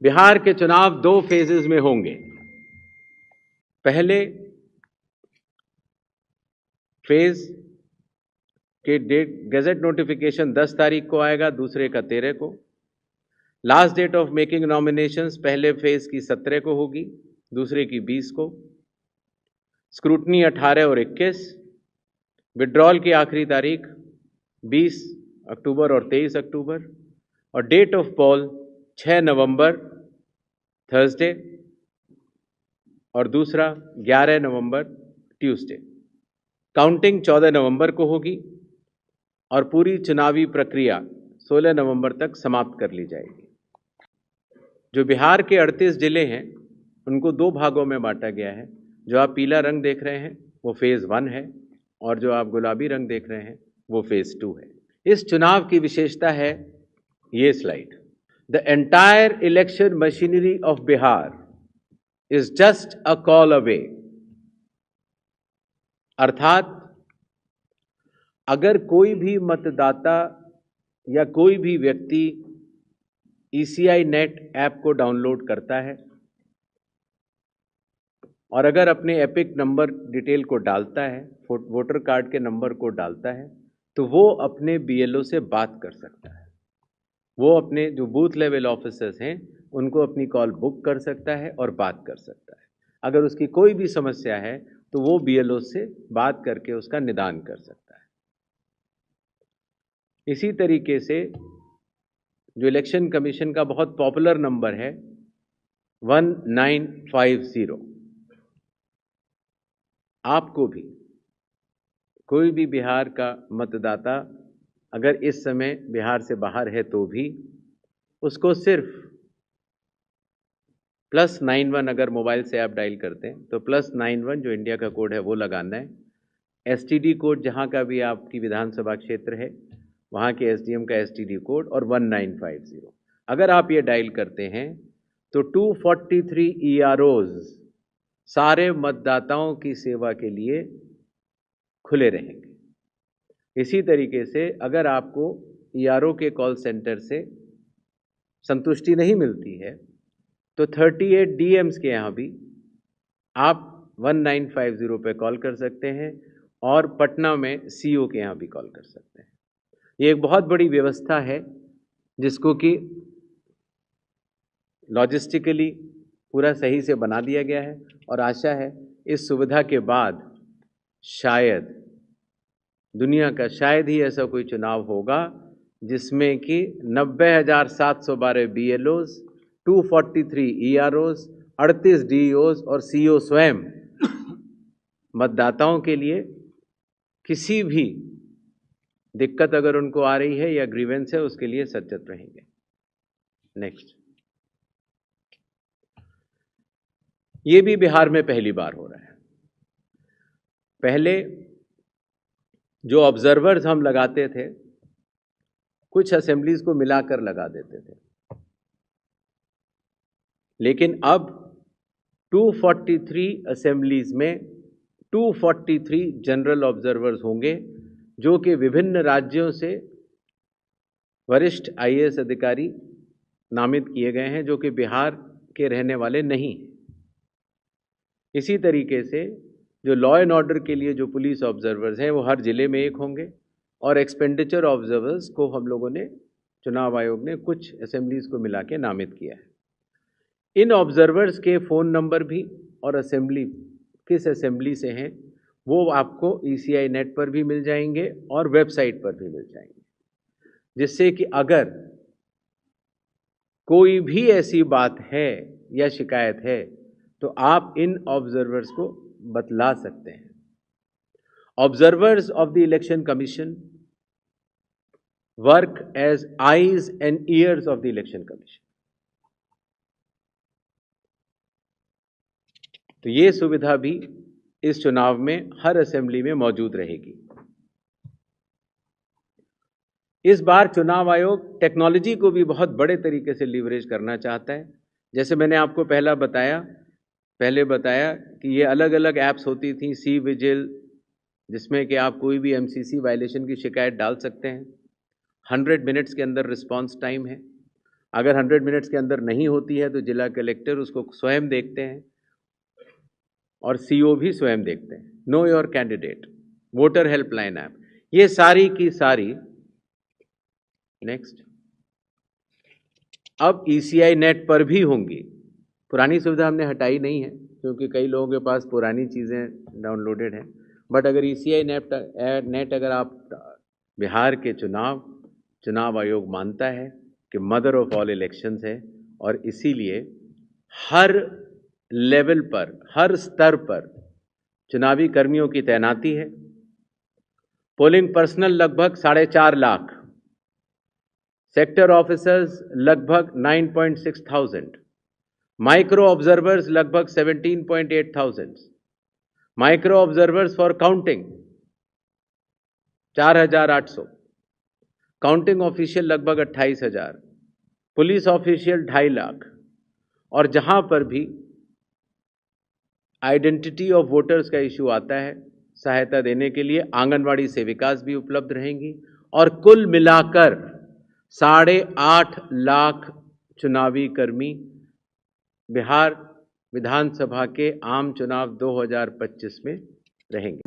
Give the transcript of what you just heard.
बिहार के चुनाव 2 फेजेस में होंगे। पहले फेज के गैजेट नोटिफिकेशन 10 तारीख को आएगा, दूसरे का 13 को। Last date of making nominations पहले फेज की 17 को होगी, दूसरे की 20 को। स्क्रूटनी 18 और 21। विड्रॉल की आखिरी तारीख 20 अक्टूबर और 23 अक्टूबर। और date of poll 6 November Thursday और दूसरा 11 नवंबर ट्यूसडे। काउंटिंग 14 नवंबर को होगी और पूरी चुनावी प्रक्रिया 16 नवंबर तक समाप्त कर ली जाएगी। जो बिहार के 38 जिले हैं उनको 2 भागों में बांटा गया है। जो आप पीला रंग देख रहे हैं वो फेज 1 है और जो आप गुलाबी रंग देख रहे हैं वो फेज 2 है। इस चुनाव की विशेषता है ये slide. The entire election machinery of Bihar is just a call away. अर्थात अगर कोई भी मतदाता या कोई भी व्यक्ति ECI नेट ऐप को डाउनलोड करता है और अगर अपने एपिक नंबर डिटेल को डालता है, वोटर कार्ड के नंबर को डालता है, तो वो अपने BLO से बात कर सकता है। वो अपने जो बूथ लेवल ऑफिसर्स हैं उनको अपनी कॉल बुक कर सकता है और बात कर सकता है। अगर उसकी कोई भी समस्या है तो वो BLO से बात करके उसका निदान कर सकता है। इसी तरीके से जो इलेक्शन कमीशन का बहुत पॉपुलर नंबर है 1950, आपको भी कोई भी बिहार का मतदाता अगर इस समय बिहार से बाहर है तो भी उसको सिर्फ +91 अगर मोबाइल से आप डायल करते हैं तो +91 जो इंडिया का कोड है वो लगाना है। STD कोड जहां का भी आपकी विधानसभा क्षेत्र है वहां के SDM का STD कोड और 1950 अगर आप ये डायल करते हैं तो 243 EROs सारे मतदाताओं की सेवा के लिए खुले रहेंगे। इसी तरीके से अगर आपको ERO के कॉल सेंटर से संतुष्टि नहीं मिलती है तो 38 DMs के यहाँ भी आप 1950 पे कॉल कर सकते हैं और पटना में CO के यहाँ भी कॉल कर सकते हैं। ये एक बहुत बड़ी व्यवस्था है जिसको कि लॉजिस्टिकली पूरा सही से बना दिया गया है और आशा है इस सुविधा के बाद शायद दुनिया का शायद ही ऐसा कोई चुनाव होगा जिसमें कि 90,712 BLOs, 243 EROs, 38 DEOs और CO स्वयं मतदाताओं के लिए किसी भी दिक्कत अगर उनको आ रही है या ग्रीवेंस है उसके लिए सचेत रहेंगे। नेक्स्ट, ये भी बिहार में पहली बार हो रहा है। पहले जो ऑब्जर्वर्स हम लगाते थे कुछ असेंबलीज को मिलाकर लगा देते थे, लेकिन अब 243 असेंबलीज में 243 जनरल ऑब्जर्वर्स होंगे जो कि विभिन्न राज्यों से वरिष्ठ IAS अधिकारी नामित किए गए हैं जो कि बिहार के रहने वाले नहीं हैं। इसी तरीके से जो लॉ एंड ऑर्डर के लिए जो पुलिस ऑब्जर्वर्स हैं वो हर जिले में एक होंगे और एक्सपेंडिचर ऑब्जर्वर्स को हम लोगों ने चुनाव आयोग ने कुछ असेंबलीज को मिला के नामित किया है। इन ऑब्जर्वर्स के फ़ोन नंबर भी और असेंबली किस असेंबली से हैं वो आपको ECI नेट पर भी मिल जाएंगे और वेबसाइट पर भी मिल जाएंगे, जिससे कि अगर कोई भी ऐसी बात है या शिकायत है तो आप इन ऑब्जर्वर्स को बतला सकते हैं। Observers of the election commission work as eyes and ears of the election commission. तो ये सुविधा भी इस चुनाव में हर असेंबली में मौजूद रहेगी। इस बार चुनाव आयोग टेक्नोलॉजी को भी बहुत बड़े तरीके से लीवरेज करना चाहता है। जैसे मैंने आपको पहले बताया कि ये अलग अलग ऐप्स होती थी, सी विजिल, जिसमें कि आप कोई भी एमसीसी वायलेशन की शिकायत डाल सकते हैं। 100 मिनट्स के अंदर रिस्पांस टाइम है। अगर 100 मिनट्स के अंदर नहीं होती है तो जिला कलेक्टर उसको स्वयं देखते हैं और सीओ भी स्वयं देखते हैं। Know your candidate, voter helpline app, ये सारी की सारी। नेक्स्ट, अब ईसीआई नेट पर भी होंगी। पुरानी सुविधा हमने हटाई नहीं है क्योंकि कई लोगों के पास पुरानी चीज़ें डाउनलोडेड हैं, बट अगर ईसीआई नेट अगर आप बिहार के चुनाव आयोग मानता है कि मदर ऑफ ऑल इलेक्शंस है और इसीलिए हर लेवल पर, हर स्तर पर चुनावी कर्मियों की तैनाती है। पोलिंग पर्सनल लगभग 4.5 लाख, सेक्टर ऑफिसर्स लगभग 9.6,000, माइक्रो ऑब्जर्वर्स लगभग 17.8,000, micro observers for counting 4,800, counting official लगभग 28,000, पुलिस ऑफिशियल 2.5 लाख, और जहां पर भी आइडेंटिटी ऑफ वोटर्स का इशू आता है, सहायता देने के लिए आंगनवाड़ी सेविकास भी उपलब्ध रहेंगी और कुल मिलाकर 8.5 लाख चुनावी कर्मी बिहार विधानसभा के आम चुनाव 2025 में रहेंगे।